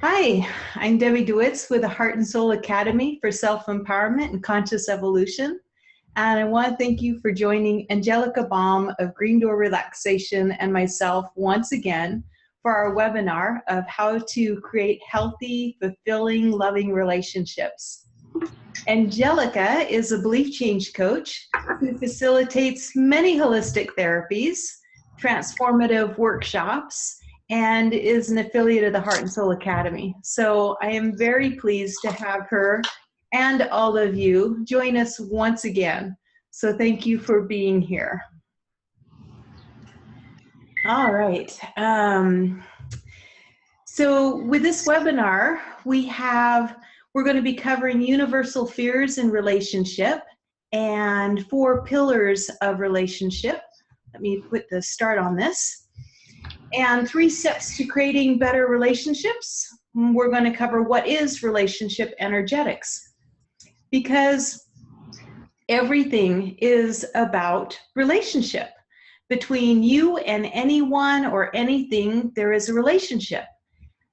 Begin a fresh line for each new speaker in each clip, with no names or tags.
Hi, I'm Debbie DeWitz with the Heart and Soul Academy for Self-Empowerment and Conscious Evolution. And I want to thank you for joining Angelica Baum of Green Door Relaxation and myself once again for our webinar of how to create healthy, fulfilling, loving relationships. Angelica is a belief change coach who facilitates many holistic therapies, transformative workshops, and is an affiliate of the Heart and Soul Academy. So I am very pleased to have her and all of you join us once again. So thank you for being here. All right. So with this webinar, we're going to be covering universal fears in relationship and 4 pillars of relationship. Let me put the start on this. And 3 steps to creating better relationships. We're going to cover what is relationship energetics, because everything is about relationship. Between you and anyone or anything, there is a relationship.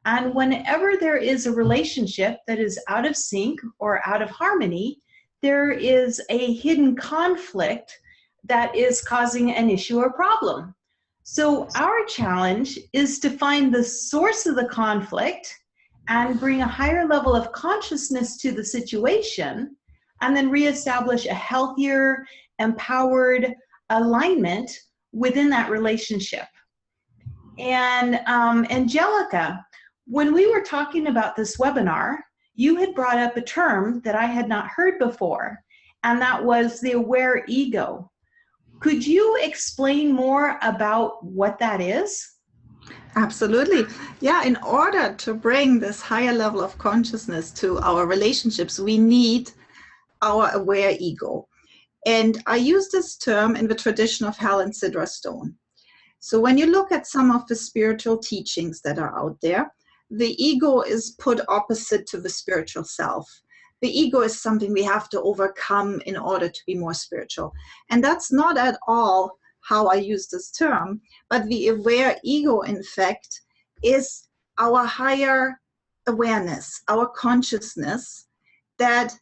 And whenever there is a relationship that is out of sync or out of harmony, there is a hidden conflict that is causing an issue or problem. So our challenge is to find the source of the conflict and bring a higher level of consciousness to the situation, and then reestablish a healthier, empowered alignment within that relationship. And Angelica, when we were talking about this webinar, you had brought up a term that I had not heard before, and that was the aware ego. Could you explain more about what that is?
Absolutely. Yeah, in order to bring this higher level of consciousness to our relationships, we need our aware ego. And I use this term in the tradition of Helen Sidra Stone. So when you look at some of the spiritual teachings that are out there, the ego is put opposite to the spiritual self. The ego is something we have to overcome in order to be more spiritual. And that's not at all how I use this term, but the aware ego, in fact, is our higher awareness, our consciousness that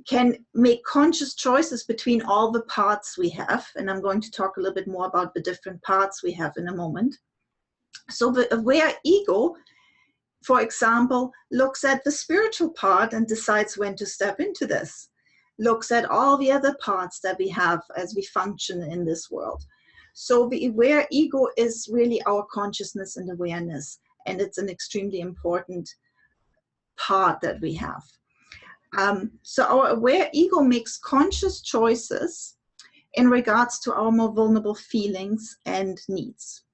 can make conscious choices between all the parts we have. And I'm going to talk a little bit more about the different parts we have in a moment. So the aware ego, for example, looks at the spiritual part and decides when to step into this. Looks at all the other parts that we have as we function in this world. So the aware ego is really our consciousness and awareness, and it's an extremely important part that we have. So our aware ego makes conscious choices in regards to our more vulnerable feelings and needs.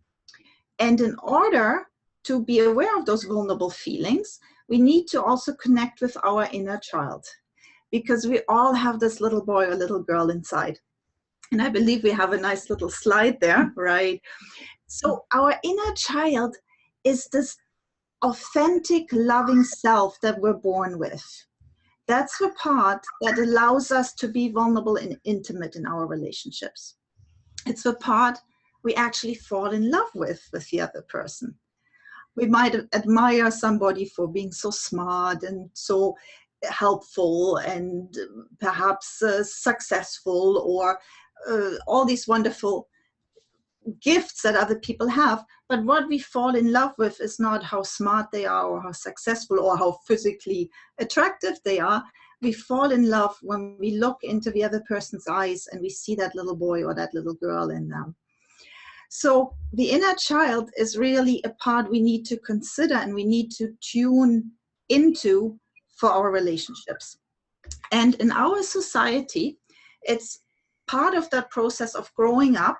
And in order to be aware of those vulnerable feelings, we need to also connect with our inner child, because we all have this little boy or little girl inside. And I believe we have a nice little slide there, right? So our inner child is this authentic, loving self that we're born with. That's the part that allows us to be vulnerable and intimate in our relationships. It's the part we actually fall in love with the other person. We might admire somebody for being so smart and so helpful and perhaps successful, or all these wonderful gifts that other people have. But what we fall in love with is not how smart they are or how successful or how physically attractive they are. We fall in love when we look into the other person's eyes and we see that little boy or that little girl in them. So the inner child is really a part we need to consider and we need to tune into for our relationships. And in our society, it's part of that process of growing up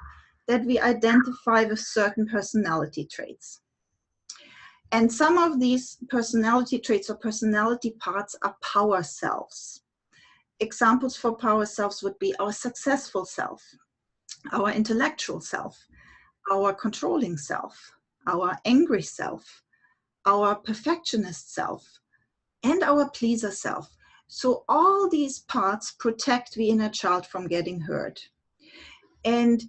that we identify with certain personality traits. And some of these personality traits or personality parts are power selves. Examples for power selves would be our successful self, our intellectual self, our controlling self, our angry self, our perfectionist self, and our pleaser self. So all these parts protect the inner child from getting hurt. And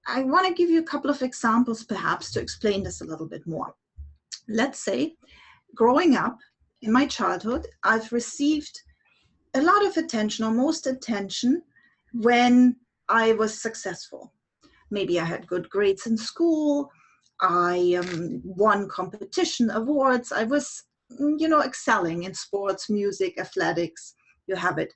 I want to give you a couple of examples perhaps to explain this a little bit more. Let's say growing up in my childhood, I've received a lot of attention, or most attention, when I was successful. Maybe I had good grades in school, I won competition awards, I was, excelling in sports, music, athletics, you have it.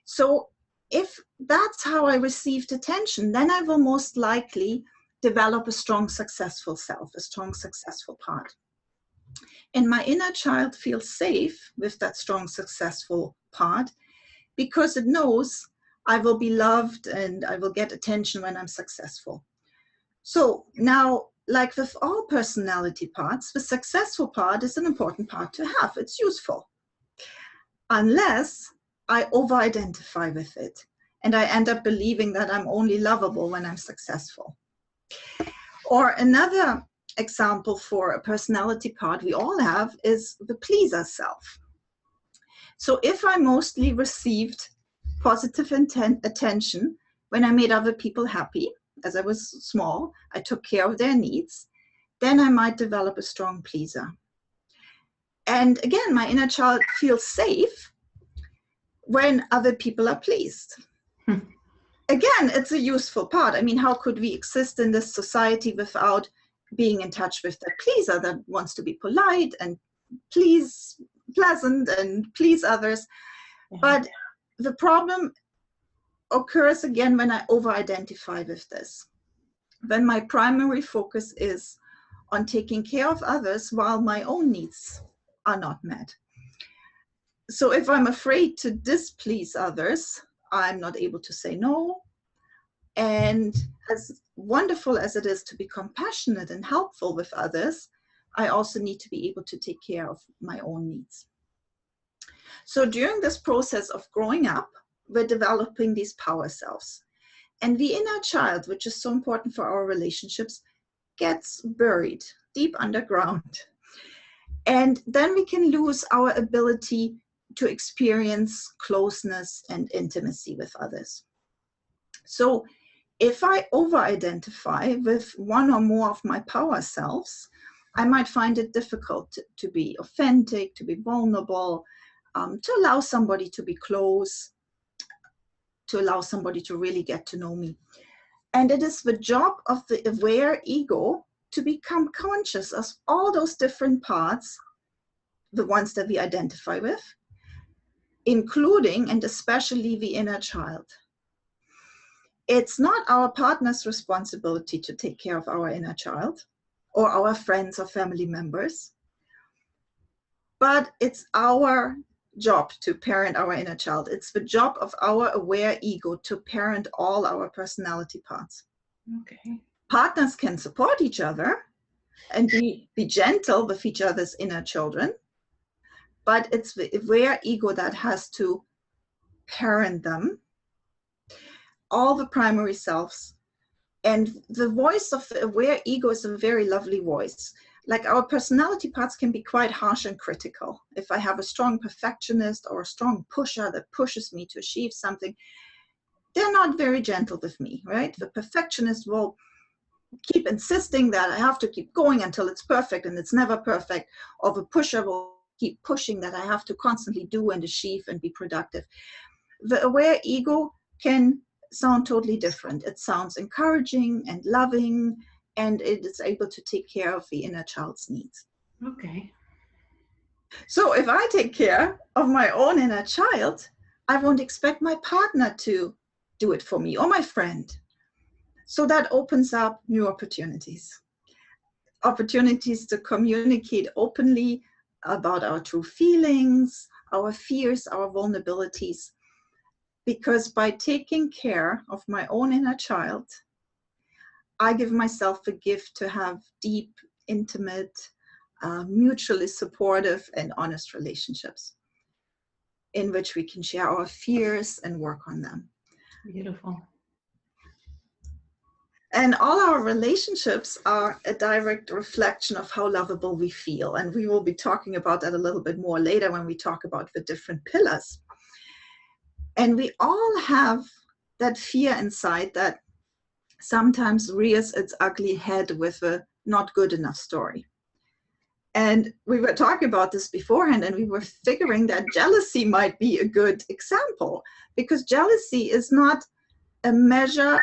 So if that's how I received attention, then I will most likely develop a strong, successful self, a strong, successful part. And my inner child feels safe with that strong, successful part because it knows I will be loved and I will get attention when I'm successful. So now, like with all personality parts, the successful part is an important part to have. It's useful. Unless I over-identify with it and I end up believing that I'm only lovable when I'm successful. Or another example for a personality part we all have is the pleaser self. So if I mostly received positive attention when I made other people happy, as I was small, I took care of their needs, then I might develop a strong pleaser. And again, my inner child feels safe when other people are pleased. Again, it's a useful part. I mean, how could we exist in this society without being in touch with the pleaser that wants to be polite and pleasant and please others? But the problem occurs again when I over-identify with this. When my primary focus is on taking care of others while my own needs are not met. So if I'm afraid to displease others, I'm not able to say no. And as wonderful as it is to be compassionate and helpful with others, I also need to be able to take care of my own needs. So during this process of growing up, we're developing these power selves. And the inner child, which is so important for our relationships, gets buried deep underground. And then we can lose our ability to experience closeness and intimacy with others. So if I over-identify with one or more of my power selves, I might find it difficult to be authentic, to be vulnerable, to allow somebody to be close, to allow somebody to really get to know me. And it is the job of the aware ego to become conscious of all those different parts, the ones that we identify with, including and especially the inner child. It's not our partner's responsibility to take care of our inner child or our friends or family members, but it's our job to parent our inner child. It's the job of our aware ego to parent all our personality parts.
Okay.
Partners can support each other and be gentle with each other's inner children, but it's the aware ego that has to parent them, all the primary selves. And the voice of the aware ego is a very lovely voice. Like our personality parts can be quite harsh and critical. If I have a strong perfectionist or a strong pusher that pushes me to achieve something, they're not very gentle with me, right? The perfectionist will keep insisting that I have to keep going until it's perfect, and it's never perfect. Or the pusher will keep pushing that I have to constantly do and achieve and be productive. The aware ego can sound totally different. It sounds encouraging and loving, and it is able to take care of the inner child's needs.
Okay.
So if I take care of my own inner child, I won't expect my partner to do it for me or my friend. So that opens up new opportunities. Opportunities to communicate openly about our true feelings, our fears, our vulnerabilities. Because by taking care of my own inner child, I give myself the gift to have deep, intimate, mutually supportive and honest relationships in which we can share our fears and work on them.
Beautiful.
And all our relationships are a direct reflection of how lovable we feel. And we will be talking about that a little bit more later when we talk about the different pillars. And we all have that fear inside that sometimes rears its ugly head with a not good enough story. And we were talking about this beforehand, and we were figuring that jealousy might be a good example, because jealousy is not a measure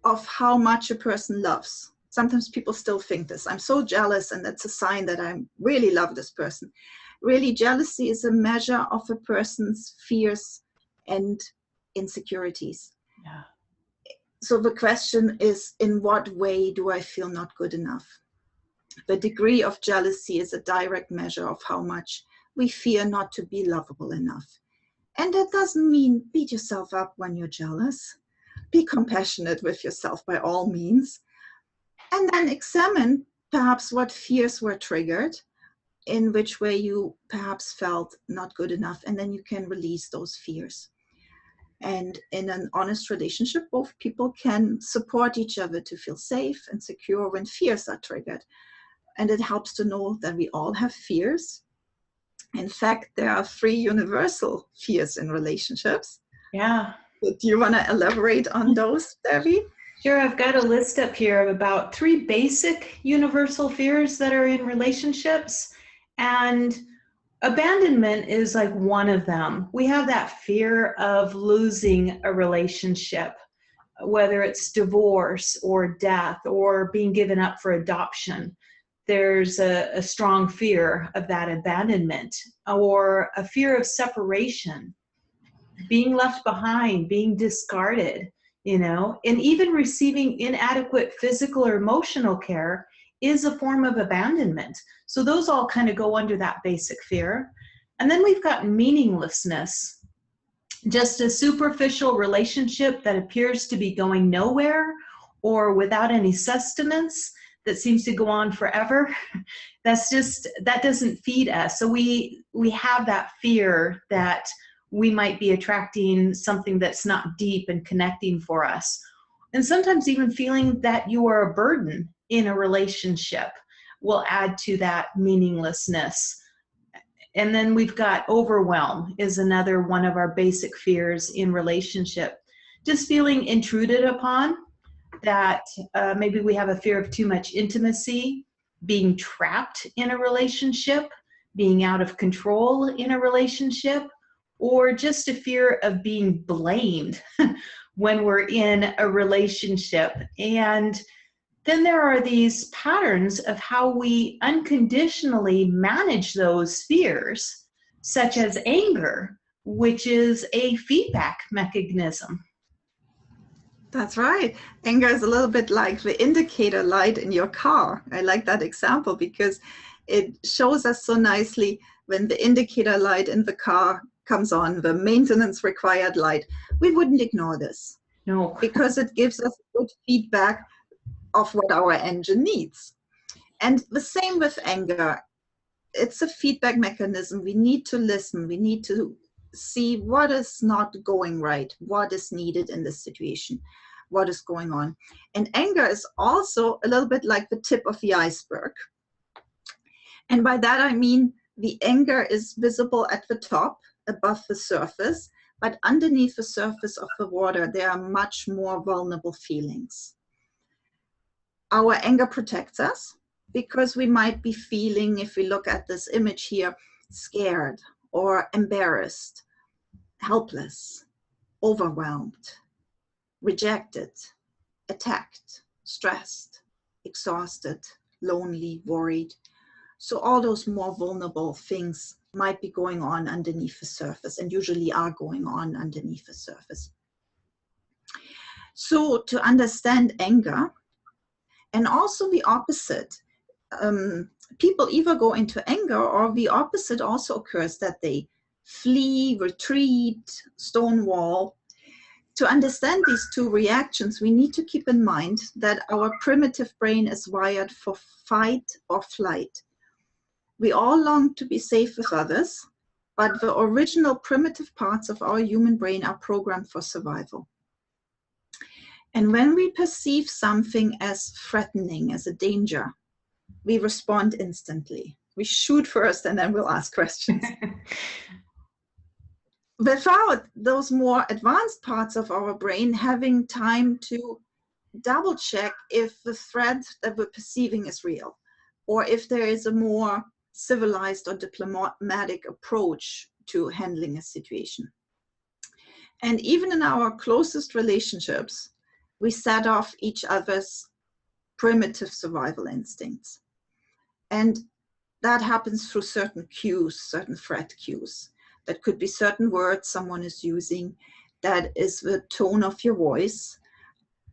of how much a person loves. Sometimes people still think this. I'm so jealous, and that's a sign that I really love this person. Really, jealousy is a measure of a person's fears and insecurities.
Yeah.
So the question is, in what way do I feel not good enough? The degree of jealousy is a direct measure of how much we fear not to be lovable enough. And that doesn't mean beat yourself up when you're jealous. Be compassionate with yourself by all means. And then examine perhaps what fears were triggered, in which way you perhaps felt not good enough, and then you can release those fears. And in an honest relationship, both people can support each other to feel safe and secure when fears are triggered. And it helps to know that we all have fears. In fact, there are 3 universal fears in relationships.
Yeah.
Do you want to elaborate on those, Debbie?
Sure, I've got a list up here of about 3 basic universal fears that are in relationships, and abandonment is like one of them. We have that fear of losing a relationship, whether it's divorce or death or being given up for adoption. There's a strong fear of that abandonment, or a fear of separation, being left behind, being discarded, and even receiving inadequate physical or emotional care is a form of abandonment. So those all kind of go under that basic fear. And then we've got meaninglessness, just a superficial relationship that appears to be going nowhere or without any sustenance that seems to go on forever. That doesn't feed us. So we have that fear that we might be attracting something that's not deep and connecting for us. And sometimes even feeling that you are a burden in a relationship will add to that meaninglessness. And then we've got overwhelm is another one of our basic fears in relationship. Just feeling intruded upon, that maybe we have a fear of too much intimacy, being trapped in a relationship, being out of control in a relationship, or just a fear of being blamed when we're in a relationship. And then there are these patterns of how we unconditionally manage those fears, such as anger, which is a feedback mechanism.
That's right. Anger is a little bit like the indicator light in your car. I like that example because it shows us so nicely when the indicator light in the car comes on, the maintenance required light. We wouldn't ignore this.
No.
Because it gives us good feedback of what our engine needs. And the same with anger. It's a feedback mechanism. We need to listen. We need to see what is not going right, what is needed in this situation, what is going on. And anger is also a little bit like the tip of the iceberg. And by that I mean the anger is visible at the top, above the surface, but underneath the surface of the water, there are much more vulnerable feelings. Our anger protects us because we might be feeling, if we look at this image here, scared or embarrassed, helpless, overwhelmed, rejected, attacked, stressed, exhausted, lonely, worried. So all those more vulnerable things might be going on underneath the surface, and usually are going on underneath the surface. So to understand anger, and also the opposite, people either go into anger or the opposite also occurs, that they flee, retreat, stonewall. To understand these 2 reactions, we need to keep in mind that our primitive brain is wired for fight or flight. We all long to be safe with others, but the original primitive parts of our human brain are programmed for survival. And when we perceive something as threatening, as a danger, we respond instantly. We shoot first and then we'll ask questions. Without those more advanced parts of our brain having time to double check if the threat that we're perceiving is real, or if there is a more civilized or diplomatic approach to handling a situation. And even in our closest relationships, we set off each other's primitive survival instincts. And that happens through certain cues, certain threat cues. That could be certain words someone is using, that is the tone of your voice.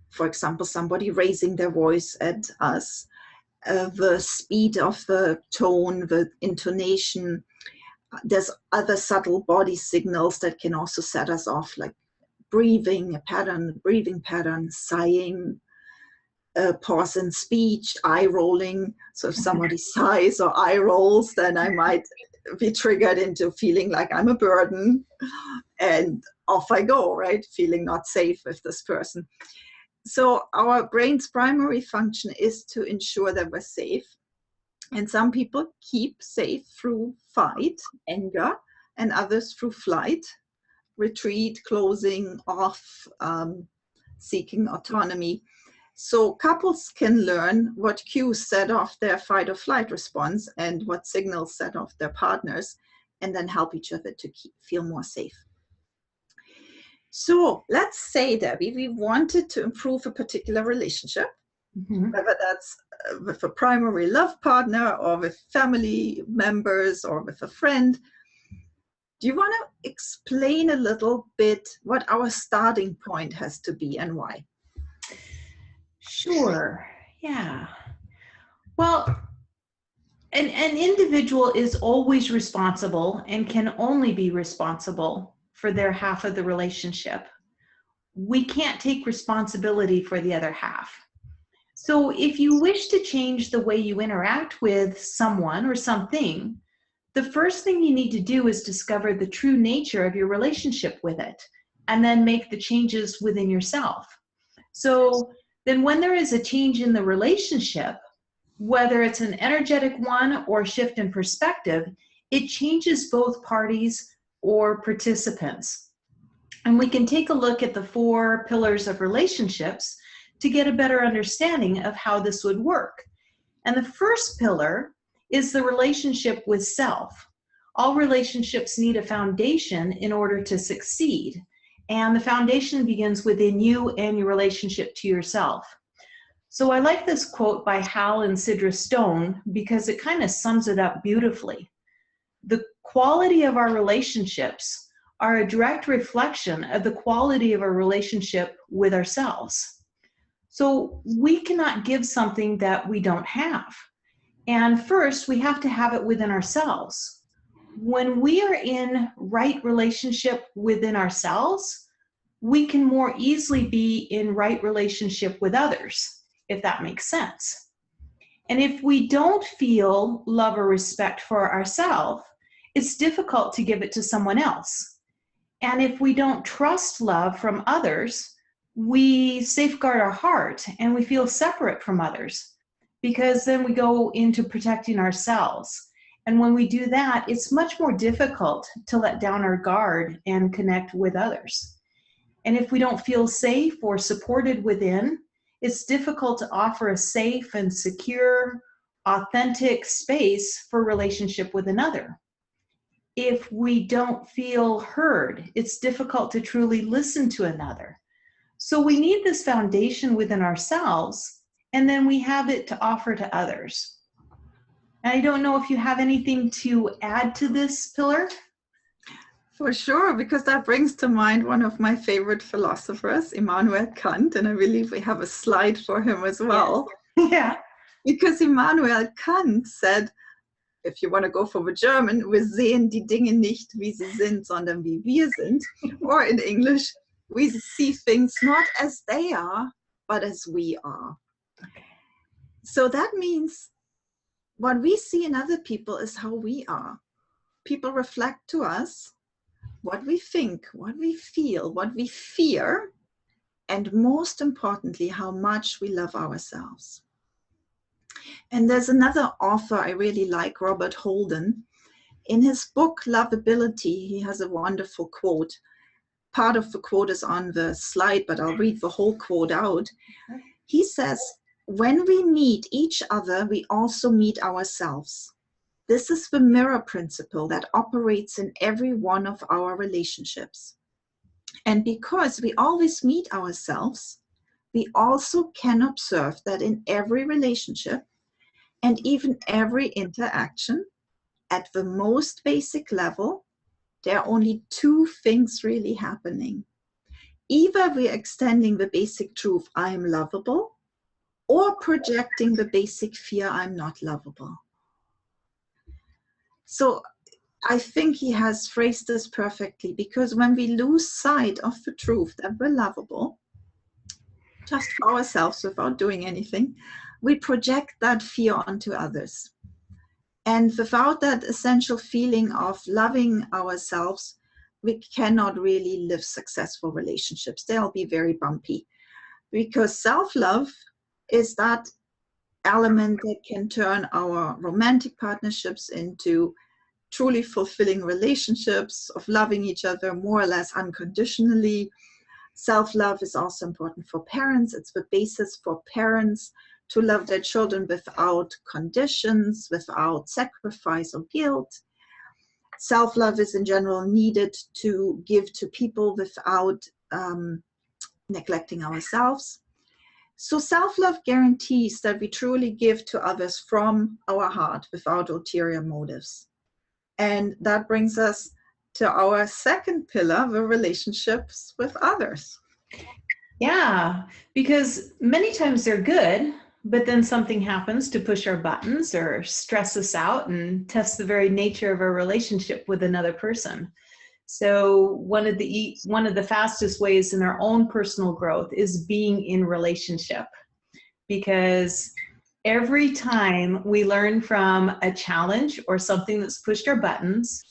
For example, somebody raising their voice at us, the speed of the tone, the intonation. There's other subtle body signals that can also set us off, like breathing pattern, sighing, pause in speech, eye rolling. So if somebody sighs or eye rolls, then I might be triggered into feeling like I'm a burden, and off I go, right? Feeling not safe with this person. So our brain's primary function is to ensure that we're safe. And some people keep safe through fight, anger, and others through flight, retreat, closing off, seeking autonomy. So couples can learn what cues set off their fight or flight response and what signals set off their partners, and then help each other to feel more safe. So let's say, Debbie, we wanted to improve a particular relationship, whether that's with a primary love partner or with family members or with a friend. Do you want to explain a little bit what our starting point has to be and why?
Sure. Yeah. Well, an individual is always responsible and can only be responsible for their half of the relationship. We can't take responsibility for the other half. So if you wish to change the way you interact with someone or something, the first thing you need to do is discover the true nature of your relationship with it, and then make the changes within yourself. So then when there is a change in the relationship, whether it's an energetic one or shift in perspective, it changes both parties or participants. And we can take a look at the 4 pillars of relationships to get a better understanding of how this would work. And the first pillar is the relationship with self. All relationships need a foundation in order to succeed. And the foundation begins within you and your relationship to yourself. So I like this quote by Hal and Sidra Stone because it kind of sums it up beautifully. The quality of our relationships are a direct reflection of the quality of our relationship with ourselves. So we cannot give something that we don't have. And first, we have to have it within ourselves. When we are in right relationship within ourselves, we can more easily be in right relationship with others, if that makes sense. And if we don't feel love or respect for ourselves, it's difficult to give it to someone else. And if we don't trust love from others, we safeguard our heart and we feel separate from others, because then we go into protecting ourselves. And when we do that, it's much more difficult to let down our guard and connect with others. And if we don't feel safe or supported within, it's difficult to offer a safe and secure, authentic space for relationship with another. If we don't feel heard, it's difficult to truly listen to another. So we need this foundation within ourselves, and then we have it to offer to others. And I don't know if you have anything to add to this pillar?
For sure, because that brings to mind one of my favorite philosophers, Immanuel Kant, and I believe we have a slide for him as well.
Yes. Yeah.
Because Immanuel Kant said, if you want to go for the German, wir sehen die Dinge nicht, wie sie sind, sondern wie wir sind. Or in English, we see things not as they are, but as we are. So that means what we see in other people is how we are. People reflect to us what we think, what we feel, what we fear, and most importantly, how much we love ourselves. And there's another author I really like, Robert Holden. In his book, Lovability, he has a wonderful quote. Part of the quote is on the slide, but I'll read the whole quote out. He says, when we meet each other, we also meet ourselves. This is the mirror principle that operates in every one of our relationships. And because we always meet ourselves, we also can observe that in every relationship and even every interaction, at the most basic level, there are only two things really happening. Either we're extending the basic truth, I am lovable, or projecting the basic fear, I'm not lovable. So I think he has phrased this perfectly, because when we lose sight of the truth that we're lovable, just for ourselves without doing anything, we project that fear onto others. And without that essential feeling of loving ourselves, we cannot really live successful relationships. They'll be very bumpy, because self-love is that element that can turn our romantic partnerships into truly fulfilling relationships of loving each other more or less unconditionally. Self-love is also important for parents. It's the basis for parents to love their children without conditions, without sacrifice or guilt. Self-love is in general needed to give to people without neglecting ourselves. So self-love guarantees that we truly give to others from our heart without ulterior motives. And that brings us to our second pillar, the relationships with others.
Yeah, because many times they're good, but then something happens to push our buttons or stress us out and test the very nature of our relationship with another person. So one of the fastest ways in our own personal growth is being in relationship, because every time we learn from a challenge or something that's pushed our buttons,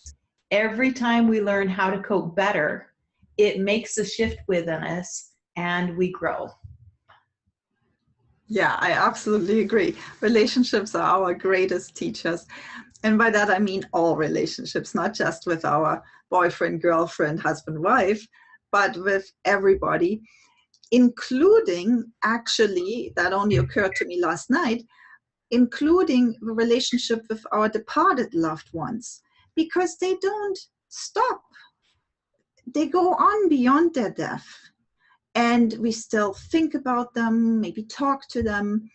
every time we learn how to cope better, it makes a shift within us and we grow.
Yeah, I absolutely agree. Relationships are our greatest teachers. And by that, I mean all relationships, not just with our boyfriend, girlfriend, husband, wife, but with everybody, including, actually, that only occurred to me last night, including the relationship with our departed loved ones, because they don't stop. They go on beyond their death. And we still think about them, maybe talk to them,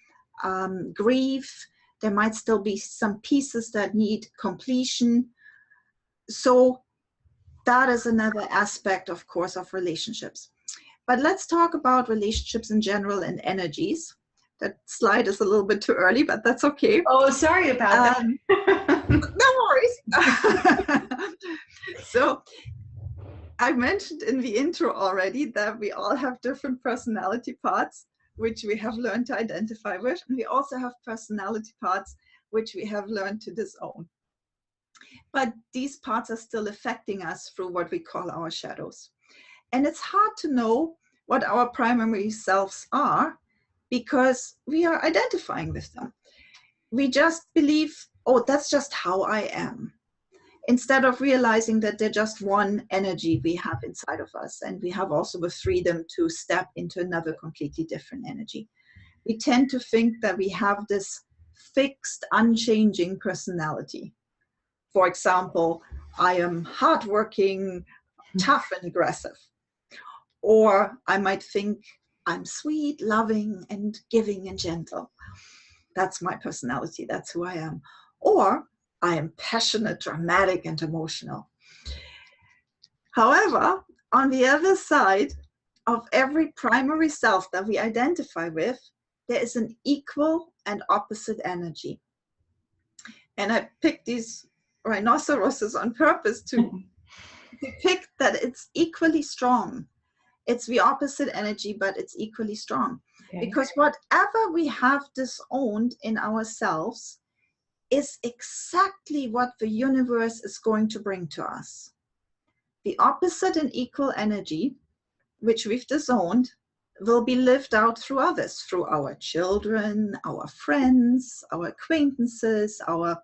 grieve. There might still be some pieces that need completion. So that is another aspect, of course, of relationships. But let's talk about relationships in general and energies. That slide is a little bit too early, but that's okay.
Oh, sorry about that.
No worries. So I mentioned in the intro already that we all have different personality parts, which we have learned to identify with. And we also have personality parts, which we have learned to disown. But these parts are still affecting us through what we call our shadows. And it's hard to know what our primary selves are, because we are identifying with them. We just believe, oh, that's just how I am, instead of realizing that they're just one energy we have inside of us. And we have also the freedom to step into another completely different energy. We tend to think that we have this fixed, unchanging personality. For example, I am hardworking, tough, and aggressive. Or I might think I'm sweet, loving, and giving and gentle. That's my personality. That's who I am. Or I am passionate, dramatic, and emotional. However, on the other side of every primary self that we identify with, there is an equal and opposite energy. And I picked these rhinoceroses on purpose to depict that it's equally strong. It's the opposite energy, but it's equally strong. Okay. Because whatever we have disowned in ourselves is exactly what the universe is going to bring to us. The opposite and equal energy, which we've disowned, will be lived out through others, through our children, our friends, our acquaintances, our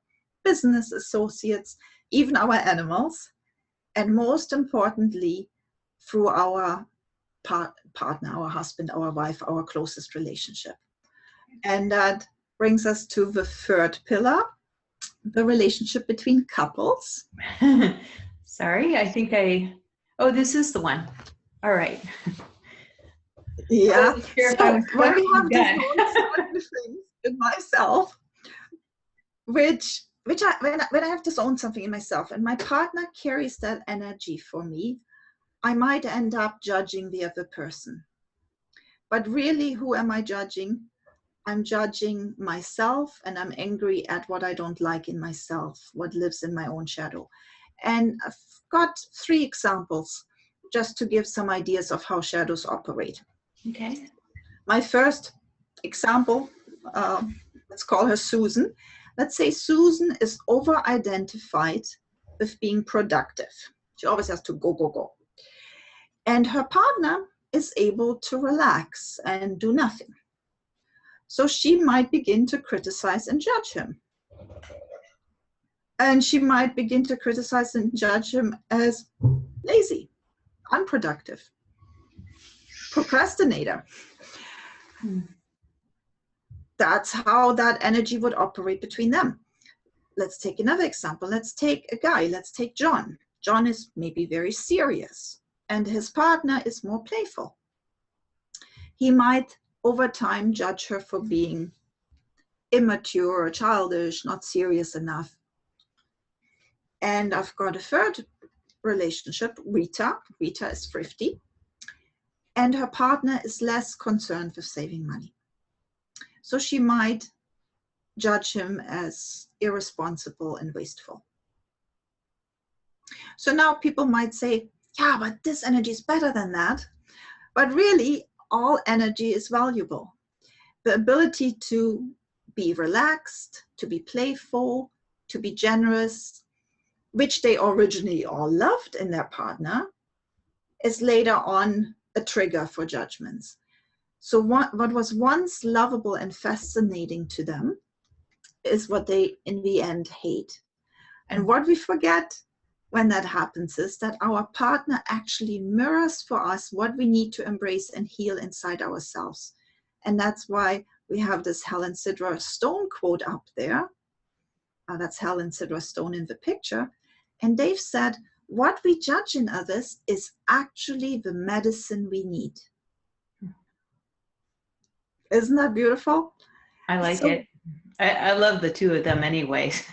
business associates, even our animals, and most importantly, through our partner, our husband, our wife, our closest relationship. And that brings us to the third pillar, the relationship between couples.
Sorry, oh, this is the one. All right.
Yeah.
Sure,
So when we have
done.
certain things in myself, which when I have disowned something in myself and my partner carries that energy for me, I might end up judging the other person. But really, who am I judging? I'm judging myself, and I'm angry at what I don't like in myself, what lives in my own shadow. And I've got 3 examples just to give some ideas of how shadows operate.
Okay.
My first example, let's call her Susan. Let's say Susan is over-identified with being productive. She always has to go, go, go. And her partner is able to relax and do nothing. So she might begin to criticize and judge him. And she might begin to criticize and judge him as lazy, unproductive, procrastinator. That's how that energy would operate between them. Let's take another example. Let's take a guy. Let's take John. John is maybe very serious, and his partner is more playful. He might, over time, judge her for being immature or childish, not serious enough. And I've got a third relationship, Rita. Rita is thrifty, and her partner is less concerned with saving money. So she might judge him as irresponsible and wasteful. So now people might say, yeah, but this energy is better than that. But really, all energy is valuable. The ability to be relaxed, to be playful, to be generous, which they originally all loved in their partner, is later on a trigger for judgments. So what was once lovable and fascinating to them is what they, in the end, hate. And what we forget when that happens is that our partner actually mirrors for us what we need to embrace and heal inside ourselves. And that's why we have this Helen Sidra Stone quote up there. That's Helen Sidra Stone in the picture. And they've said, what we judge in others is actually the medicine we need. Isn't that beautiful?
I like it. I love the two of them anyways.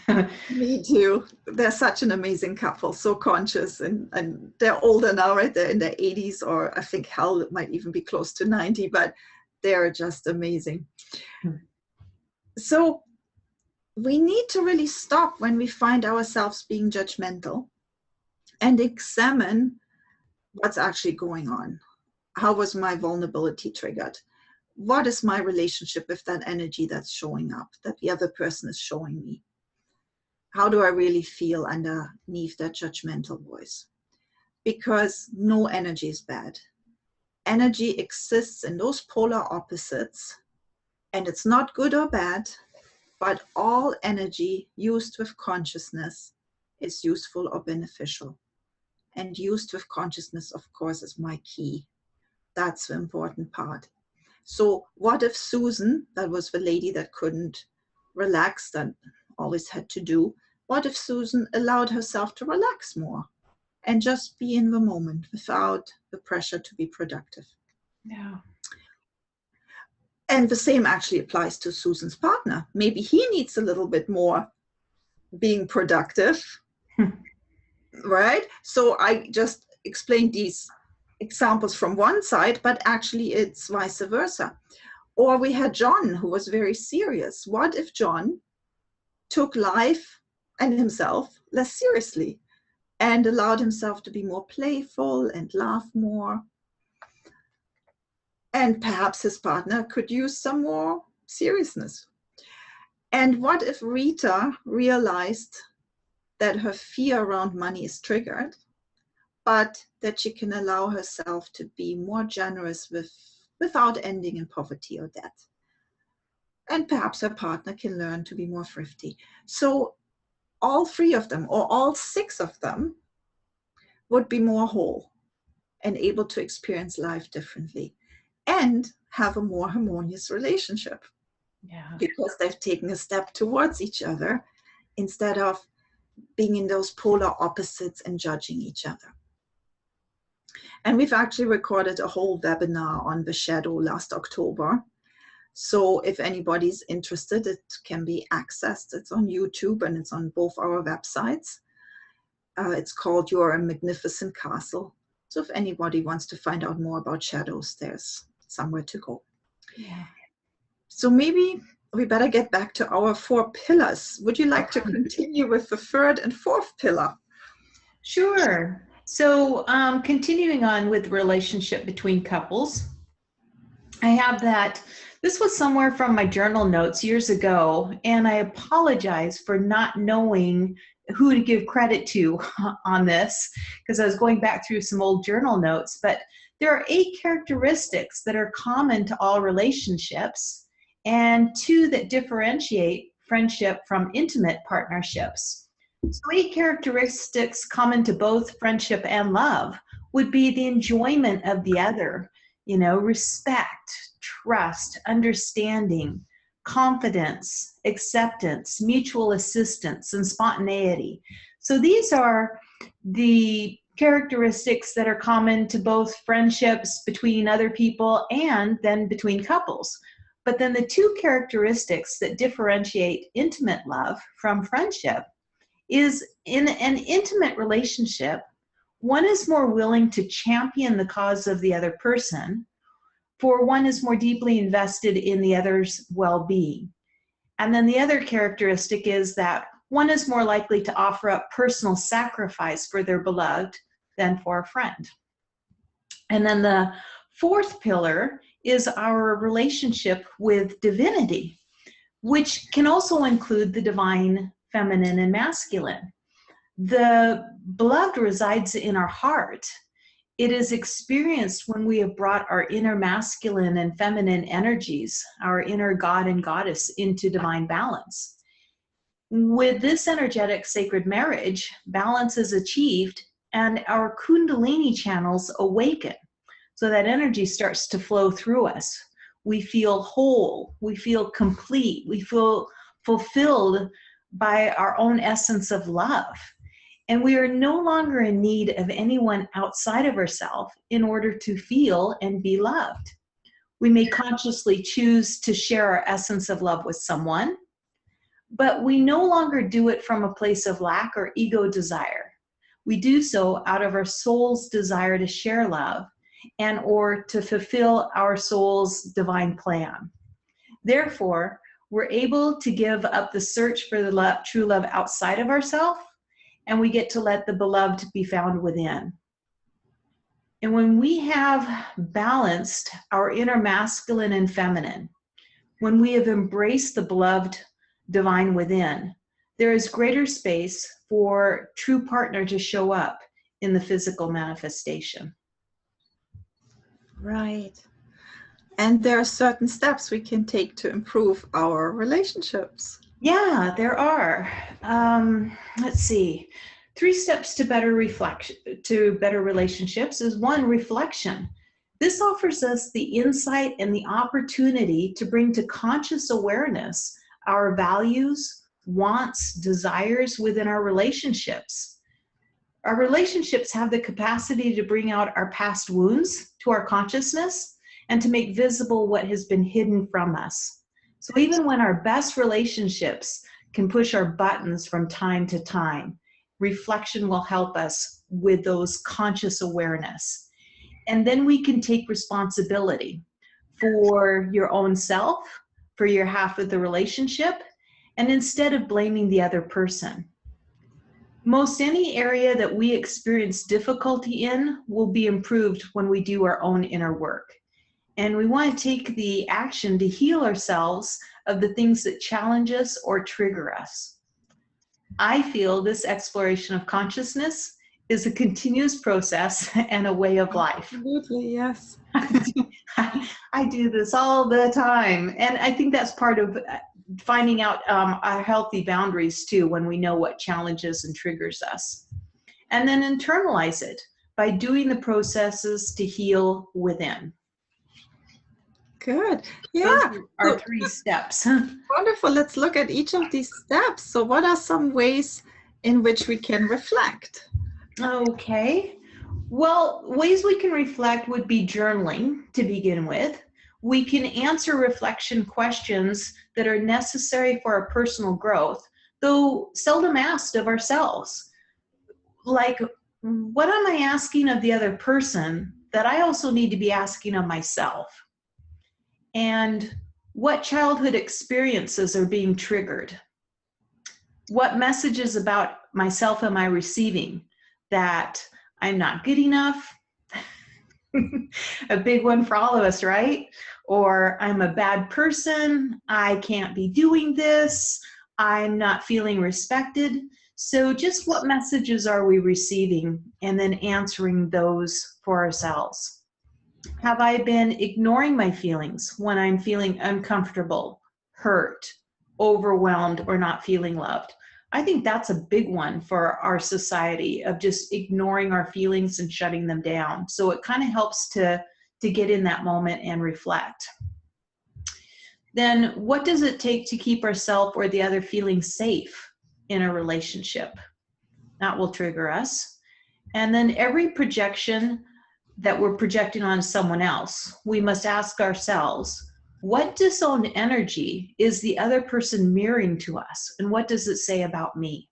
Me too. They're such an amazing couple, so conscious, and they're older now, right? They're in their 80s, or I think Hal might even be close to 90, but they're just amazing. So we need to really stop when we find ourselves being judgmental and examine what's actually going on. How was my vulnerability triggered? What is my relationship with that energy that's showing up, that the other person is showing me? How do I really feel underneath that judgmental voice? Because no energy is bad. Energy exists in those polar opposites, and it's not good or bad, but all energy used with consciousness is useful or beneficial. And used with consciousness, of course, is my key. That's the important part. So what if Susan, that was the lady that couldn't relax, that always had to do, what if Susan allowed herself to relax more and just be in the moment without the pressure to be productive?
Yeah.
And the same actually applies to Susan's partner. Maybe he needs a little bit more being productive, right? So I just explained these examples from one side, but actually it's vice versa. Or we had John, who was very serious. What if John took life and himself less seriously and allowed himself to be more playful and laugh more? And perhaps his partner could use some more seriousness. And what if Rita realized that her fear around money is triggered, but that she can allow herself to be more generous without ending in poverty or debt? And perhaps her partner can learn to be more thrifty. So all 3 of them, or all 6 of them, would be more whole and able to experience life differently and have a more harmonious relationship.
Yeah.
because they've taken a step towards each other instead of being in those polar opposites and judging each other. And we've actually recorded a whole webinar on the shadow last October. So if anybody's interested, it can be accessed. It's on YouTube and it's on both our websites. It's called You're a Magnificent Castle. So if anybody wants to find out more about shadows, there's somewhere to go.
Yeah.
So maybe we better get back to our 4 pillars. Would you like to continue with the 3rd and 4th pillar?
Sure. So continuing on with relationship between couples, I have that. This was somewhere from my journal notes years ago, and I apologize for not knowing who to give credit to on this, because I was going back through some old journal notes, but there are 8 characteristics that are common to all relationships, and 2 that differentiate friendship from intimate partnerships. So 8 characteristics common to both friendship and love would be the enjoyment of the other, respect, trust, understanding, confidence, acceptance, mutual assistance, and spontaneity. So these are the characteristics that are common to both friendships between other people and then between couples. But then the 2 characteristics that differentiate intimate love from friendship is in an intimate relationship, one is more willing to champion the cause of the other person, for one is more deeply invested in the other's well-being. And then the other characteristic is that one is more likely to offer up personal sacrifice for their beloved than for a friend. And then the 4th pillar is our relationship with divinity, which can also include the divine feminine and masculine. The beloved resides in our heart. It is experienced when we have brought our inner masculine and feminine energies, our inner God and goddess, into divine balance. With this energetic sacred marriage, balance is achieved and our Kundalini channels awaken. So that energy starts to flow through us. We feel whole, we feel complete, we feel fulfilled by our own essence of love. And we are no longer in need of anyone outside of ourselves in order to feel and be loved. We may consciously choose to share our essence of love with someone, but we no longer do it from a place of lack or ego desire. We do so out of our soul's desire to share love and or to fulfill our soul's divine plan. Therefore, we're able to give up the search for the true love outside of ourselves, and we get to let the beloved be found within. And when we have balanced our inner masculine and feminine, when we have embraced the beloved divine within, there is greater space for true partner to show up in the physical manifestation.
Right. And there are certain steps we can take to improve our relationships.
Yeah, there are. Let's see. 3 steps to better relationships is 1, reflection. This offers us the insight and the opportunity to bring to conscious awareness our values, wants, desires within our relationships. Our relationships have the capacity to bring out our past wounds to our consciousness and to make visible what has been hidden from us. So even when our best relationships can push our buttons from time to time, reflection will help us with those conscious awareness. And then we can take responsibility for your own self, for your half of the relationship, and instead of blaming the other person. Most any area that we experience difficulty in will be improved when we do our own inner work. And we want to take the action to heal ourselves of the things that challenge us or trigger us. I feel this exploration of consciousness is a continuous process and a way of life.
Absolutely, yes.
I do this all the time. And I think that's part of finding out our healthy boundaries too, when we know what challenges and triggers us. And then internalize it by doing the processes to heal within.
Good.
Those
Yeah.
are our
So,
3 steps.
wonderful. Let's look at each of these steps. So what are some ways in which we can reflect?
Okay. Well, ways we can reflect would be journaling to begin with. We can answer reflection questions that are necessary for our personal growth, though seldom asked of ourselves. Like, what am I asking of the other person that I also need to be asking of myself? And what childhood experiences are being triggered? What messages about myself am I receiving? That I'm not good enough? A big one for all of us, right? Or I'm a bad person, I can't be doing this, I'm not feeling respected. So just what messages are we receiving, and then answering those for ourselves. Have I been ignoring my feelings when I'm feeling uncomfortable, hurt, overwhelmed, or not feeling loved? I think that's a big one for our society, of just ignoring our feelings and shutting them down. So it kind of helps to get in that moment and reflect. Then what does it take to keep ourselves or the other feeling safe in a relationship? That will trigger us. And then every projection that we're projecting on someone else, we must ask ourselves, what disowned energy is the other person mirroring to us? And what does it say about me?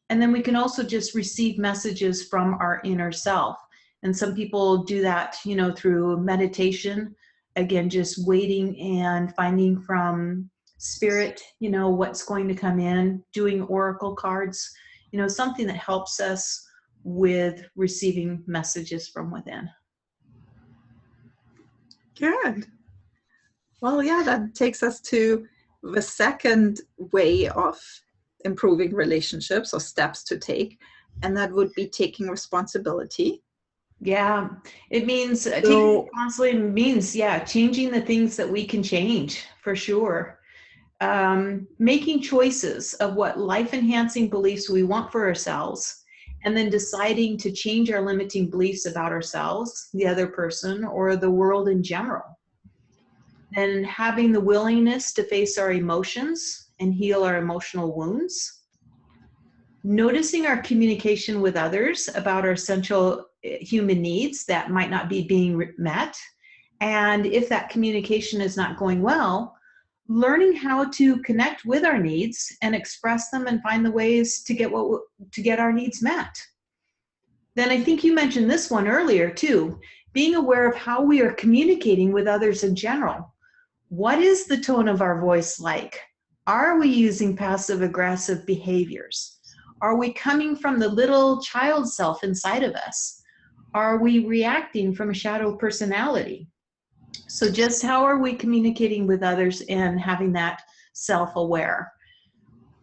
And then we can also just receive messages from our inner self. And some people do that, through meditation. Again, just waiting and finding from spirit, what's going to come in, doing oracle cards, something that helps us with receiving messages from within.
Good. Well, yeah, that takes us to the second way of improving relationships, or steps to take, and that would be taking responsibility.
Yeah, it means taking responsibility means, changing the things that we can change, for sure. Making choices of what life-enhancing beliefs we want for ourselves, and then deciding to change our limiting beliefs about ourselves, the other person, or the world in general. Then having the willingness to face our emotions and heal our emotional wounds. Noticing our communication with others about our essential human needs that might not be being met. And if that communication is not going well, learning how to connect with our needs and express them and find the ways to get our needs met. Then I think you mentioned this one earlier too, being aware of how we are communicating with others in general. What is the tone of our voice like? Are we using passive-aggressive behaviors? Are we coming from the little child self inside of us? Are we reacting from a shadow personality? So just how are we communicating with others and having that self-aware?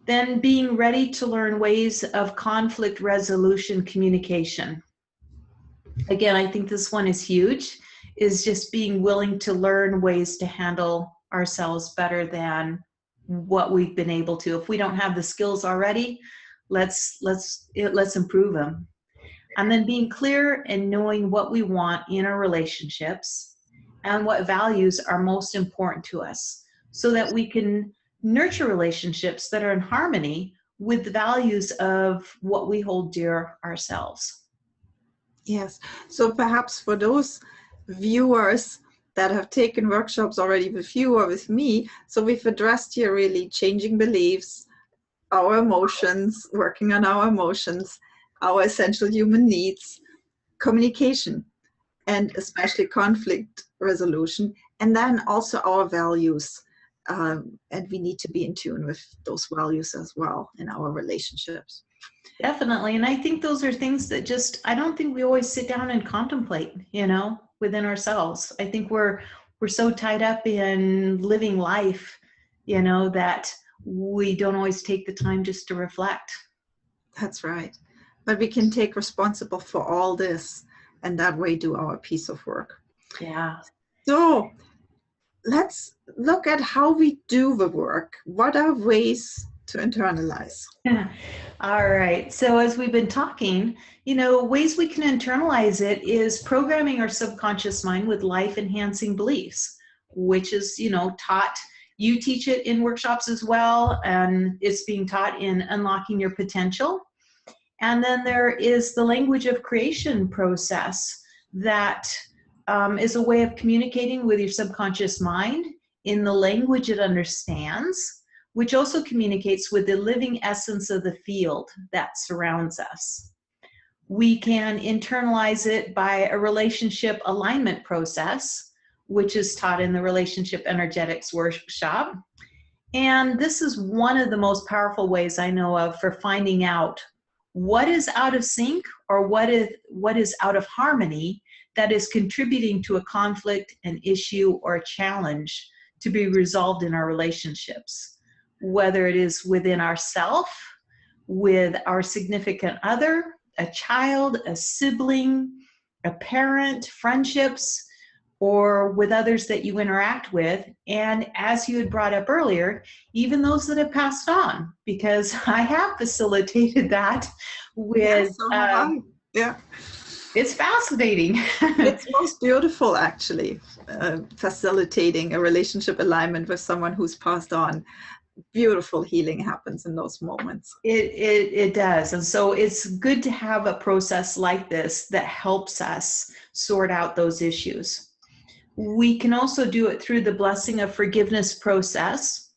Then being ready to learn ways of conflict resolution communication. Again, I think this one is huge, is just being willing to learn ways to handle ourselves better than what we've been able to. If we don't have the skills already, let's improve them. And then being clear and knowing what we want in our relationships and what values are most important to us, so that we can nurture relationships that are in harmony with the values of what we hold dear ourselves.
Yes. So perhaps for those viewers that have taken workshops already with you or with me, so we've addressed here really changing beliefs, our emotions, working on our emotions, our essential human needs, communication, and especially conflict resolution, and then also our values. And we need to be in tune with those values as well in our relationships.
Definitely. And I think those are things that I don't think we always sit down and contemplate, within ourselves. I think we're so tied up in living life, that we don't always take the time just to reflect.
That's right. But we can take responsible for all this, and that way do our piece of work.
Yeah.
So let's look at how we do the work. What are ways to internalize?
All right. So as we've been talking, ways we can internalize it is programming our subconscious mind with life-enhancing beliefs, which is, taught. You teach it in workshops as well, and it's being taught in Unlocking Your Potential. And then there is the language of creation process that is a way of communicating with your subconscious mind in the language it understands, which also communicates with the living essence of the field that surrounds us. We can internalize it by a relationship alignment process, which is taught in the Relationship Energetics Workshop. And this is one of the most powerful ways I know of for finding out what is out of sync or what is out of harmony that is contributing to a conflict, an issue, or a challenge to be resolved in our relationships, whether it is within ourself, with our significant other, a child, a sibling, a parent, friendships, or with others that you interact with. And as you had brought up earlier, even those that have passed on, because I have facilitated that with,
yeah.
It's fascinating.
It's most beautiful, actually, facilitating a relationship alignment with someone who's passed on. Beautiful healing happens in those moments.
It does. And so it's good to have a process like this that helps us sort out those issues. We can also do it through the blessing of forgiveness process,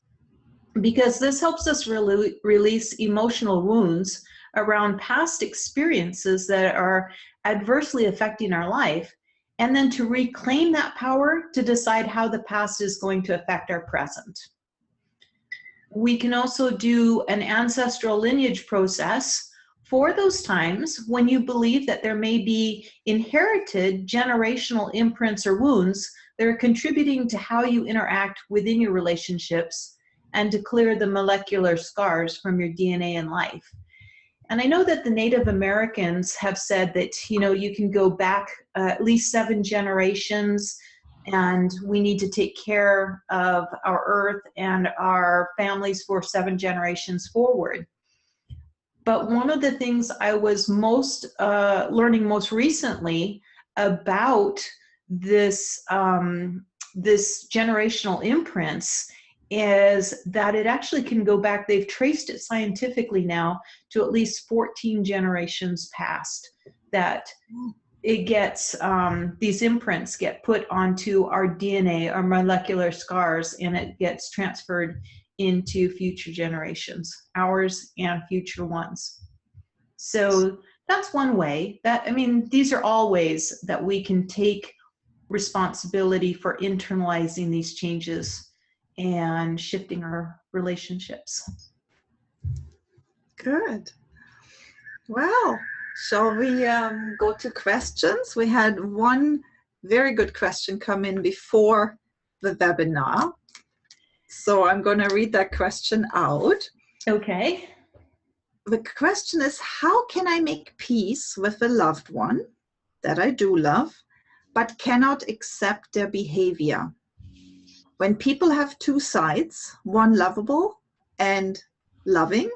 because this helps us release emotional wounds around past experiences that are adversely affecting our life, and then to reclaim that power to decide how the past is going to affect our present. We can also do an ancestral lineage process for those times when you believe that there may be inherited generational imprints or wounds that are contributing to how you interact within your relationships, and to clear the molecular scars from your DNA and life. And I know that the Native Americans have said that, you can go back at least 7 generations, and we need to take care of our earth and our families for 7 generations forward. But one of the things I was learning most recently about this generational imprints is that it actually can go back. They've traced it scientifically now to at least 14 generations past, that it gets, these imprints get put onto our DNA, our molecular scars, and it gets transferred into future generations, ours and future ones. So that's one way. These are all ways that we can take responsibility for internalizing these changes and shifting our relationships.
Good. Well, shall we go to questions? We had one very good question come in before the webinar. So I'm going to read that question out.
Okay.
The question is, how can I make peace with a loved one that I do love, but cannot accept their behavior? When people have 2 sides, one lovable and loving,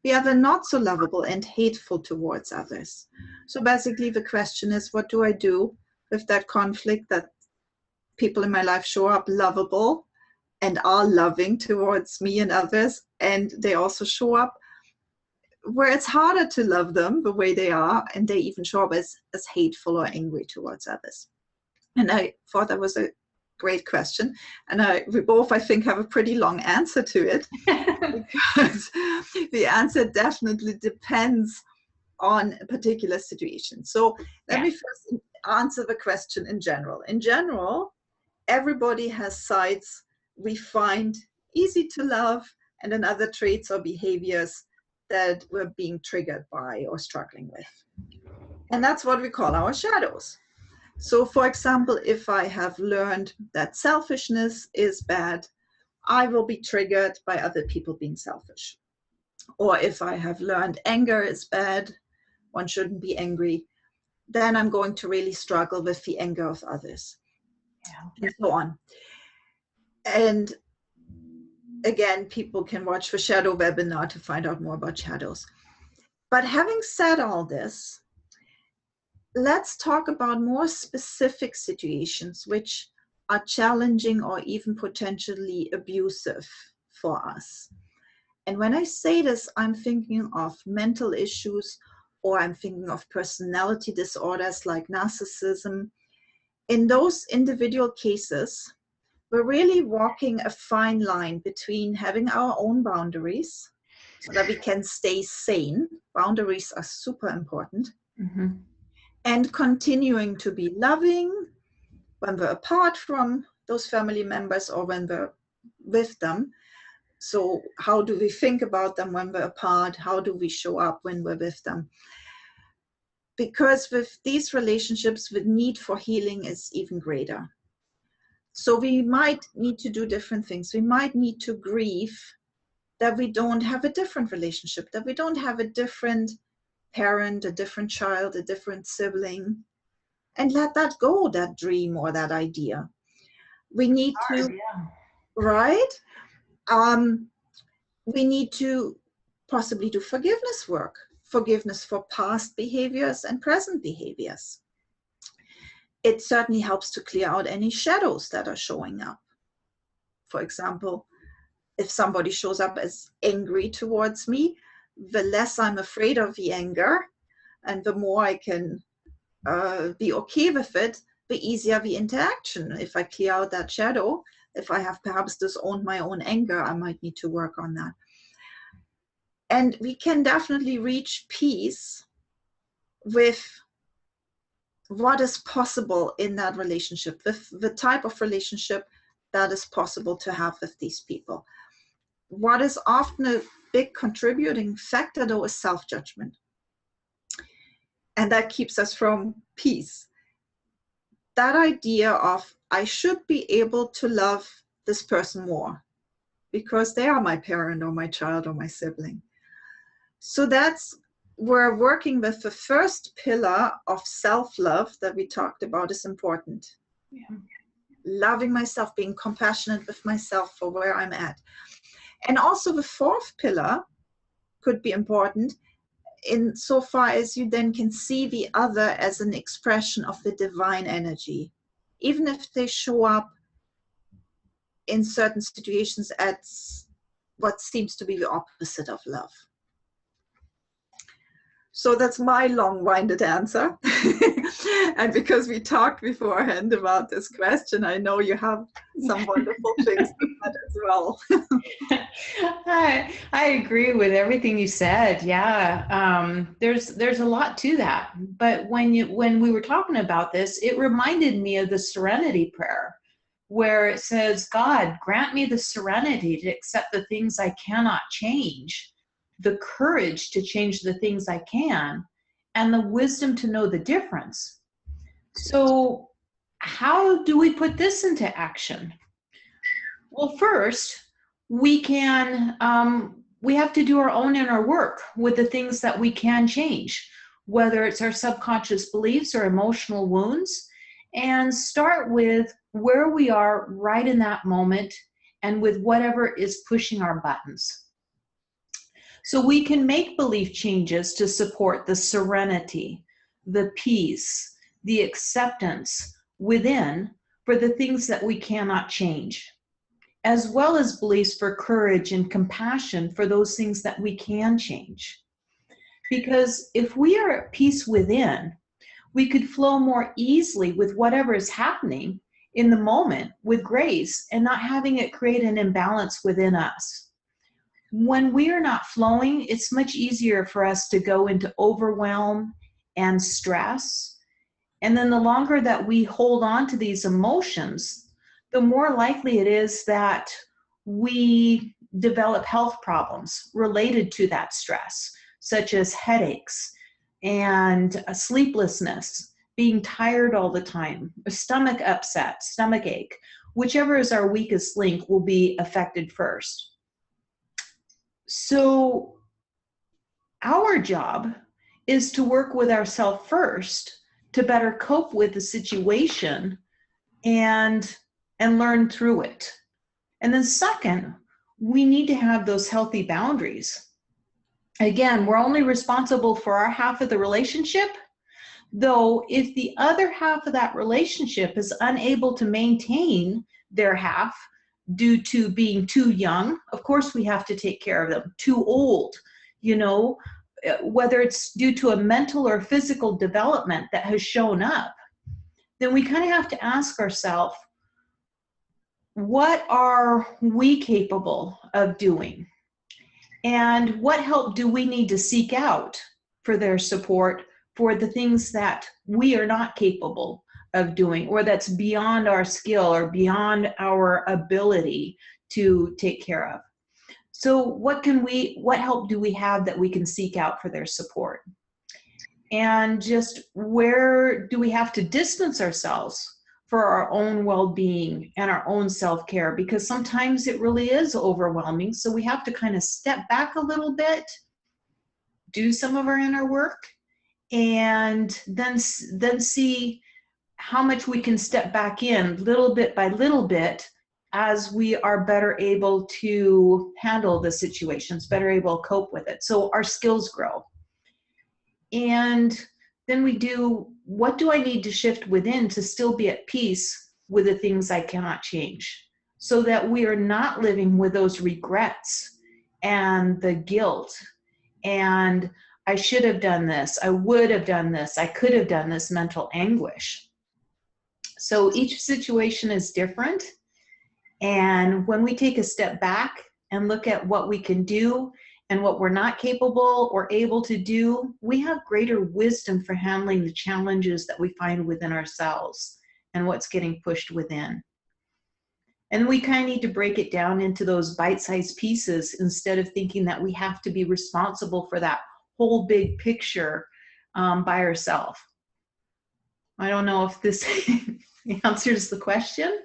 the other not so lovable and hateful towards others. So basically the question is, what do I do with that conflict, that people in my life show up lovable and are loving towards me and others, and they also show up where it's harder to love them the way they are, and they even show up as hateful or angry towards others? And I thought that was a great question, and we both, I think, have a pretty long answer to it, because the answer definitely depends on a particular situation. So let me first answer the question in general. In general, everybody has sides we find easy to love, and then other traits or behaviors that we're being triggered by or struggling with. And that's what we call our shadows. So for example, if I have learned that selfishness is bad, I will be triggered by other people being selfish. Or if I have learned anger is bad, one shouldn't be angry, then I'm going to really struggle with the anger of others, and so on. And again, people can watch the shadow webinar to find out more about shadows. But having said all this, let's talk about more specific situations which are challenging or even potentially abusive for us. And when I say this, I'm thinking of mental issues, or I'm thinking of personality disorders like narcissism. In those individual cases, we're really walking a fine line between having our own boundaries so that we can stay sane. Boundaries are super important.
Mm-hmm.
And continuing to be loving when we're apart from those family members or when we're with them. So how do we think about them when we're apart? How do we show up when we're with them? Because with these relationships, the need for healing is even greater. So we might need to do different things. We might need to grieve that we don't have a different relationship, that we don't have a different parent, a different child, a different sibling, and let that go, that dream or that idea. We need to, right? We need to possibly do forgiveness work, forgiveness for past behaviors and present behaviors. It certainly helps to clear out any shadows that are showing up. For example, if somebody shows up as angry towards me, the less I'm afraid of the anger and the more I can be okay with it, the easier the interaction. If I clear out that shadow, if I have perhaps disowned my own anger, I might need to work on that. And we can definitely reach peace with what is possible in that relationship, with the type of relationship that is possible to have with these people. What is often a big contributing factor, though, is self-judgment. And that keeps us from peace. That idea of, I should be able to love this person more because they are my parent or my child or my sibling. So that's where working with the first pillar of self-love that we talked about is important.
Yeah.
Loving myself, being compassionate with myself for where I'm at. And also the fourth pillar could be important insofar as you then can see the other as an expression of the divine energy, even if they show up in certain situations as what seems to be the opposite of love. So that's my long-winded answer. And because we talked beforehand about this question, I know you have some wonderful things to add as well.
I agree with everything you said. Yeah, there's a lot to that. But when we were talking about this, it reminded me of the serenity prayer, where it says, God, grant me the serenity to accept the things I cannot change, the courage to change the things I can, and the wisdom to know the difference. So how do we put this into action? Well, first, we have to do our own inner work with the things that we can change, whether it's our subconscious beliefs or emotional wounds, and start with where we are right in that moment and with whatever is pushing our buttons. So we can make belief changes to support the serenity, the peace, the acceptance within for the things that we cannot change, as well as beliefs for courage and compassion for those things that we can change. Because if we are at peace within, we could flow more easily with whatever is happening in the moment with grace and not having it create an imbalance within us. When we are not flowing, it's much easier for us to go into overwhelm and stress. And then the longer that we hold on to these emotions, the more likely it is that we develop health problems related to that stress, such as headaches and sleeplessness, being tired all the time, stomach upset, stomach ache, whichever is our weakest link will be affected first. So our job is to work with ourselves first to better cope with the situation and learn through it. And then second, we need to have those healthy boundaries. Again, we're only responsible for our half of the relationship, though if the other half of that relationship is unable to maintain their half due to being too young, of course we have to take care of them. Too old, you know, whether it's due to a mental or physical development that has shown up, then we kind of have to ask ourselves, what are we capable of doing? And what help do we need to seek out for their support for the things that we are not capable of doing, or that's beyond our skill or beyond our ability to take care of? So what help do we have that we can seek out for their support? And just where do we have to distance ourselves for our own well-being and our own self-care? Because sometimes it really is overwhelming. So we have to kind of step back a little bit, do some of our inner work, and then see how much we can step back in little bit by little bit as we are better able to handle the situations, better able to cope with it. So our skills grow. And then we do, what do I need to shift within to still be at peace with the things I cannot change, so that we are not living with those regrets and the guilt and I should have done this, I would have done this, I could have done this mental anguish. So each situation is different. And when we take a step back and look at what we can do and what we're not capable or able to do, we have greater wisdom for handling the challenges that we find within ourselves and what's getting pushed within. And we kind of need to break it down into those bite-sized pieces instead of thinking that we have to be responsible for that whole big picture by ourselves. I don't know if this answers the question,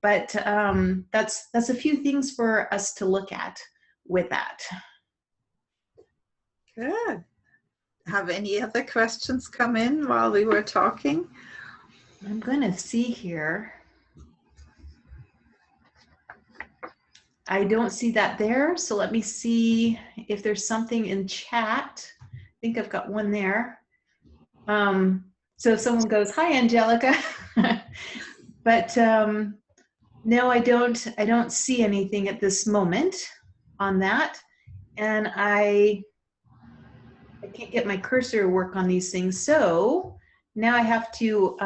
but that's a few things for us to look at with that.
Good. Have any other questions come in while we were talking?
I'm going to see here. I don't see that there, so let me see if there's something in chat. I think I've got one there. So if someone goes, "Hi, Angelica," but no, I don't see anything at this moment on that, and I can't get my cursor to work on these things. So now I have to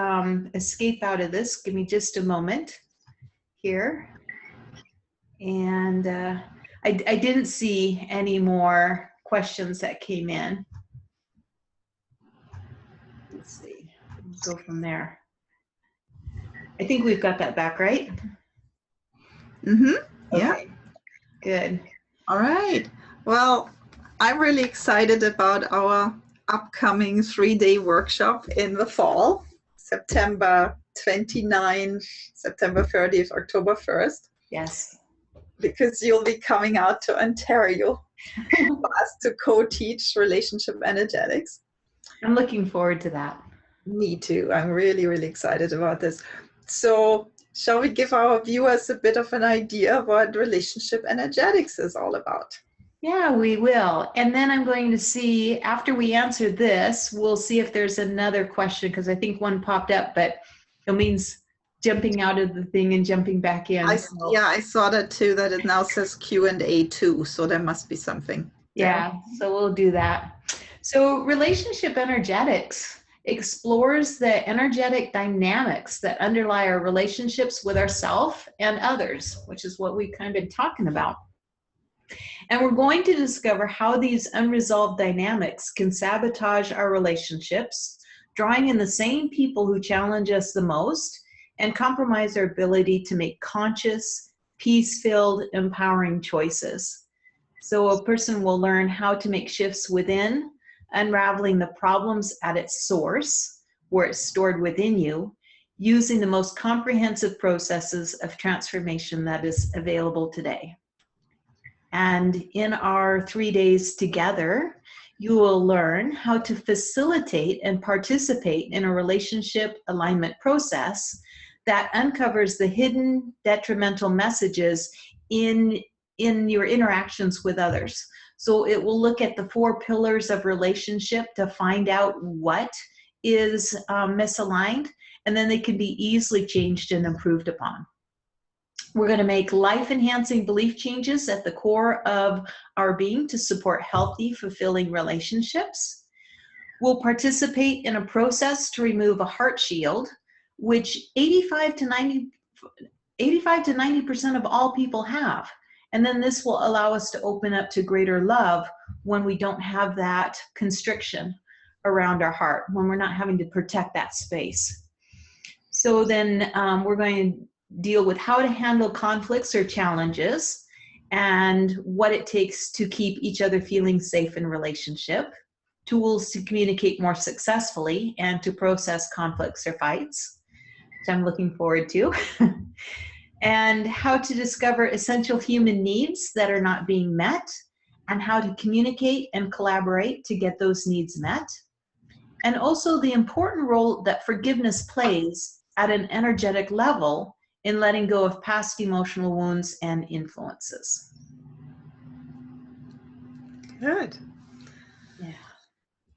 escape out of this. Give me just a moment here. And I didn't see any more questions that came in. Let's see, go from there. I think we've got that back, right?
Mm-hmm.
Okay.
Yeah.
Good.
All right. Well, I'm really excited about our upcoming 3-day workshop in the fall, September 29th, September 30th, October 1st.
Yes.
Because you'll be coming out to Ontario for us to co-teach relationship energetics.
I'm looking forward to that.
Me too. I'm really, really excited about this. So shall we give our viewers a bit of an idea of what relationship energetics is all about?
Yeah, we will. And then I'm going to see, after we answer this, we'll see if there's another question, because I think one popped up, but it means jumping out of the thing and jumping back in.
Yeah, I saw that too, that it now says Q&A too, so there must be something.
Yeah, so we'll do that. So relationship energetics explores the energetic dynamics that underlie our relationships with ourselves and others, which is what we've kind of been talking about. And we're going to discover how these unresolved dynamics can sabotage our relationships, drawing in the same people who challenge us the most and compromise our ability to make conscious, peace-filled, empowering choices. So a person will learn how to make shifts within, unraveling the problems at its source, where it's stored within you, using the most comprehensive processes of transformation that is available today. And in our 3 days together, you will learn how to facilitate and participate in a relationship alignment process that uncovers the hidden detrimental messages in in your interactions with others. So it will look at the 4 pillars of relationship to find out what is misaligned, and then they can be easily changed and improved upon. We're going to make life-enhancing belief changes at the core of our being to support healthy, fulfilling relationships. We'll participate in a process to remove a heart shield, which 85 to 90% of all people have. And then this will allow us to open up to greater love when we don't have that constriction around our heart, when we're not having to protect that space. So then we're going to deal with how to handle conflicts or challenges and what it takes to keep each other feeling safe in relationship, tools to communicate more successfully and to process conflicts or fights, which I'm looking forward to, and how to discover essential human needs that are not being met, and how to communicate and collaborate to get those needs met, and also the important role that forgiveness plays at an energetic level in letting go of past emotional wounds and influences.
Good.
Yeah.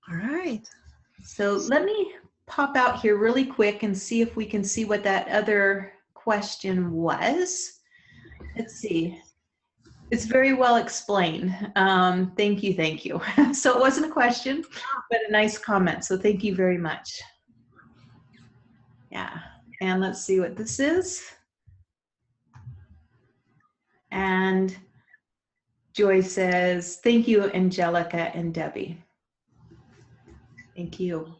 All right.
So let me pop out here really quick and see if we can see what that other question was. Let's see. It's very well explained. Thank you, thank you. So it wasn't a question, but a nice comment. So thank you very much. Yeah, and let's see what this is. And Joy says, thank you, Angelica and Debbie. Thank you.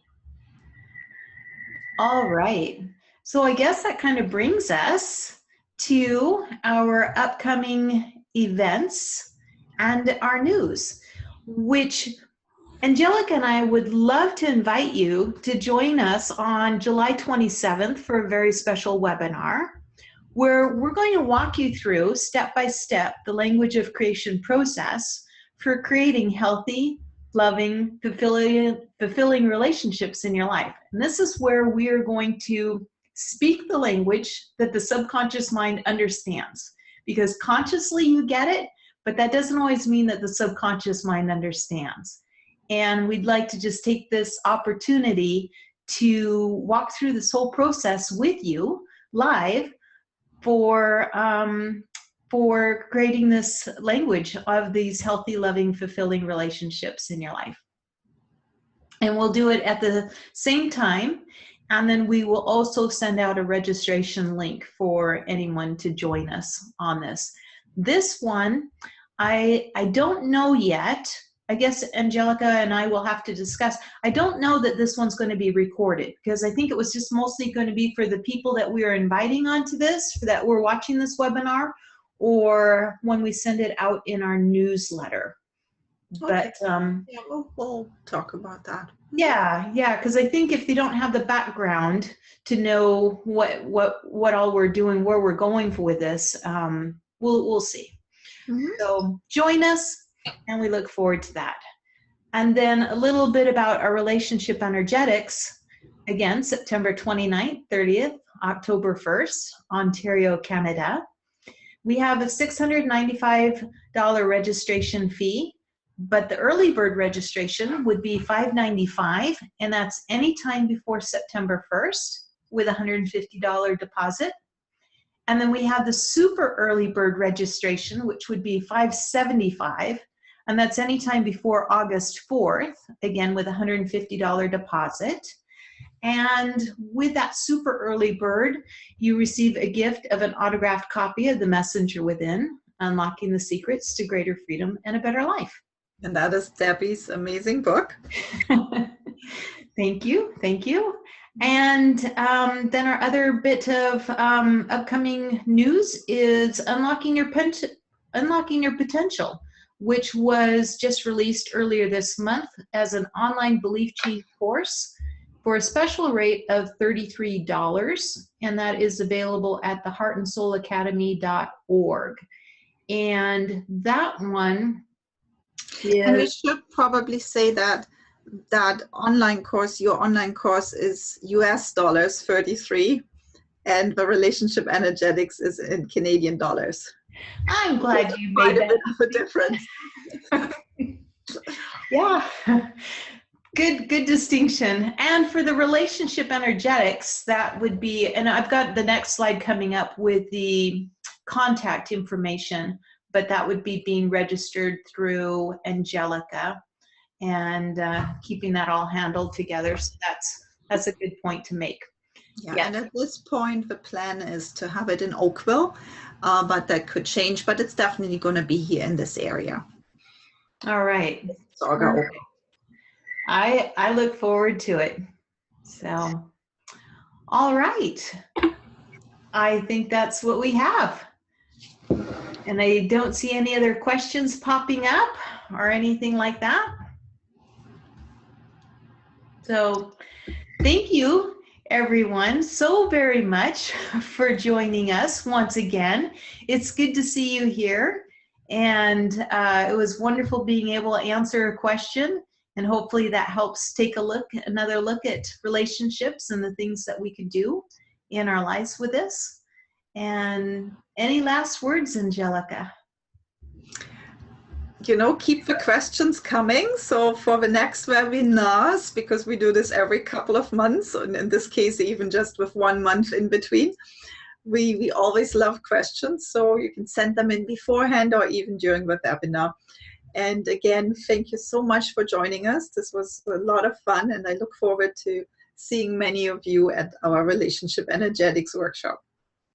All right. So I guess that kind of brings us to our upcoming events and our news, which Angelica and I would love to invite you to join us on July 27th for a very special webinar, where we're going to walk you through step by step the language of creation process for creating healthy, loving, fulfilling relationships in your life. And this is where we are going to speak the language that the subconscious mind understands, because consciously you get it, but that doesn't always mean that the subconscious mind understands. And we'd like to just take this opportunity to walk through this whole process with you live for creating this language of these healthy, loving, fulfilling relationships in your life. And we'll do it at the same time, and then we will also send out a registration link for anyone to join us on this. This one, I don't know yet. I guess Angelica and I will have to discuss. I don't know that this one's going to be recorded, because I think it was just mostly going to be for the people that we are inviting onto this, that we're watching this webinar, or when we send it out in our newsletter.
Okay.
But
yeah, we'll talk about that.
yeah, because I think if they don't have the background to know what all we're doing, where we're going with this, we'll see. Mm-hmm. So join us, and we look forward to that. And then a little bit about our relationship energetics. Again, September 29th, 30th, October 1st, Ontario, Canada. We have a $695 registration fee, but the early bird registration would be $595, and that's anytime before September 1st with a $150 deposit. And then we have the super early bird registration, which would be $575, and that's anytime before August 4th, again with a $150 deposit. And with that super early bird, you receive a gift of an autographed copy of The Messenger Within, Unlocking the Secrets to Greater Freedom and a Better Life.
And that is Debbie's amazing book.
Thank you, thank you. And then our other bit of upcoming news is Unlocking Your Potential, which was just released earlier this month as an online belief change course for a special rate of $33, and that is available at theheartandsoulacademy.org. And that one is...
And we should probably say that online course, your online course is US dollars 33, and the relationship energetics is in Canadian dollars.
I'm glad you
Quite
made
a bit of a difference.
that. Yeah. Good distinction. And for the relationship energetics, that would be, and I've got the next slide coming up with the contact information, but that would be being registered through Angelica and keeping that all handled together. So that's a good point to make.
Yeah, and at this point, the plan is to have it in Oakville, but that could change, but it's definitely going to be here in this area.
All right.
Perfect.
I look forward to it. So, all right. I think that's what we have. And I don't see any other questions popping up or anything like that. So thank you, everyone, so very much for joining us once again. It's good to see you here. And it was wonderful being able to answer a question. And hopefully that helps take another look at relationships and the things that we could do in our lives with this. And any last words, Angelica?
Keep the questions coming. So for the next webinars, because we do this every couple of months, and in this case, even just with 1 month in between, we always love questions. So you can send them in beforehand or even during the webinar. And again, thank you so much for joining us. This was a lot of fun, and I look forward to seeing many of you at our Relationship Energetics workshop.